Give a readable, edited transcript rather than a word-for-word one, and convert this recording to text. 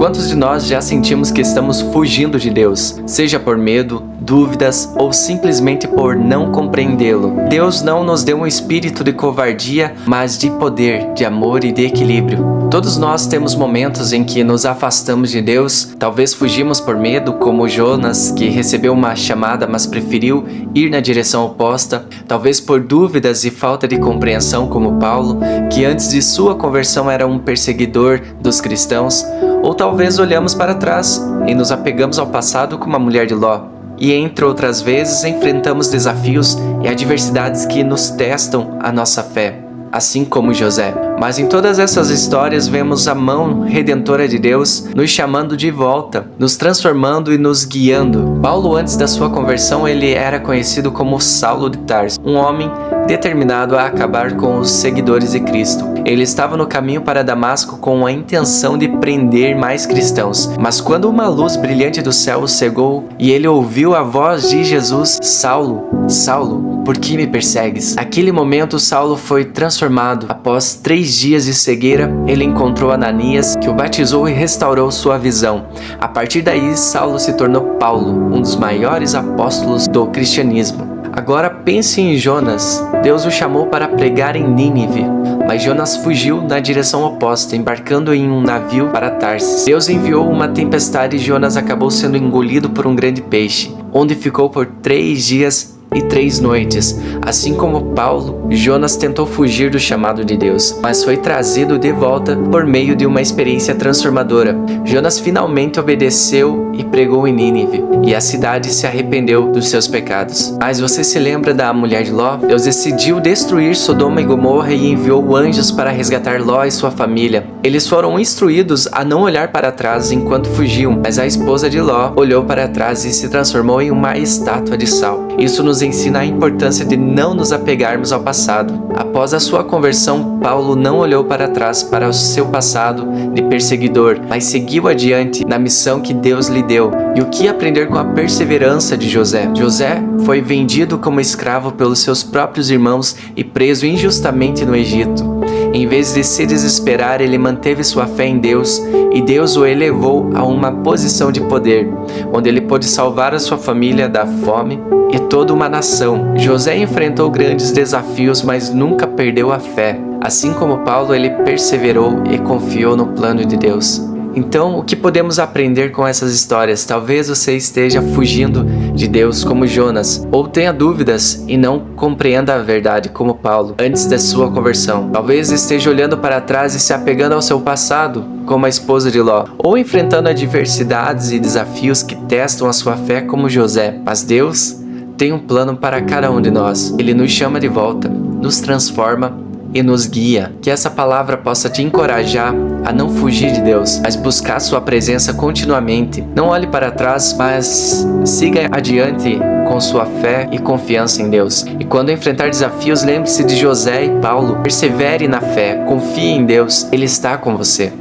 Quantos de nós já sentimos que estamos fugindo de Deus, seja por medo, dúvidas ou simplesmente por não compreendê-lo? Deus não nos deu um espírito de covardia, mas de poder, de amor e de equilíbrio. Todos nós temos momentos em que nos afastamos de Deus, talvez fugimos por medo, como Jonas, que recebeu uma chamada mas preferiu ir na direção oposta, talvez por dúvidas e falta de compreensão, como Paulo, que antes de sua conversão era um perseguidor dos cristãos, ou talvez olhamos para trás e nos apegamos ao passado como a mulher de Ló. E entre outras vezes enfrentamos desafios e adversidades que nos testam a nossa fé, assim como José. Mas em todas essas histórias vemos a mão redentora de Deus nos chamando de volta, nos transformando e nos guiando. Paulo, antes da sua conversão, ele era conhecido como Saulo de Tarso, um homem determinado a acabar com os seguidores de Cristo. Ele estava no caminho para Damasco com a intenção de prender mais cristãos. Mas quando uma luz brilhante do céu o cegou e ele ouviu a voz de Jesus: Saulo, Saulo, por que me persegues? Naquele momento, Saulo foi transformado. Após 3 dias de cegueira, ele encontrou Ananias, que o batizou e restaurou sua visão. A partir daí, Saulo se tornou Paulo, um dos maiores apóstolos do cristianismo. Agora pense em Jonas. Deus o chamou para pregar em Nínive, mas Jonas fugiu na direção oposta, embarcando em um navio para Tarsis. Deus enviou uma tempestade e Jonas acabou sendo engolido por um grande peixe, onde ficou por 3 dias e 3 noites. Assim como Paulo, Jonas tentou fugir do chamado de Deus, mas foi trazido de volta por meio de uma experiência transformadora. Jonas finalmente obedeceu e pregou em Nínive, e a cidade se arrependeu dos seus pecados. Mas você se lembra da mulher de Ló? Deus decidiu destruir Sodoma e Gomorra e enviou anjos para resgatar Ló e sua família. Eles foram instruídos a não olhar para trás enquanto fugiam, mas a esposa de Ló olhou para trás e se transformou em uma estátua de sal. Isso nos ensina a importância de não nos apegarmos ao passado. Após a sua conversão, Paulo não olhou para trás para o seu passado de perseguidor, mas seguiu adiante na missão que Deus lhe deu. E o que aprender com a perseverança de José? José foi vendido como escravo pelos seus próprios irmãos e preso injustamente no Egito. Em vez de se desesperar, ele manteve sua fé em Deus e Deus o elevou a uma posição de poder, onde ele pôde salvar a sua família da fome e toda uma nação. José enfrentou grandes desafios, mas nunca perdeu a fé. Assim como Paulo, ele perseverou e confiou no plano de Deus. Então, o que podemos aprender com essas histórias? Talvez você esteja fugindo de Deus como Jonas, ou tenha dúvidas e não compreenda a verdade como Paulo antes da sua conversão. Talvez esteja olhando para trás e se apegando ao seu passado, como a esposa de Ló, ou enfrentando adversidades e desafios que testam a sua fé como José. Mas Deus tem um plano para cada um de nós. Ele nos chama de volta, nos transforma e nos guia. Que essa palavra possa te encorajar a não fugir de Deus, mas buscar sua presença continuamente. Não olhe para trás, mas siga adiante com sua fé e confiança em Deus. E quando enfrentar desafios, lembre-se de José e Paulo. Persevere na fé, confie em Deus, Ele está com você.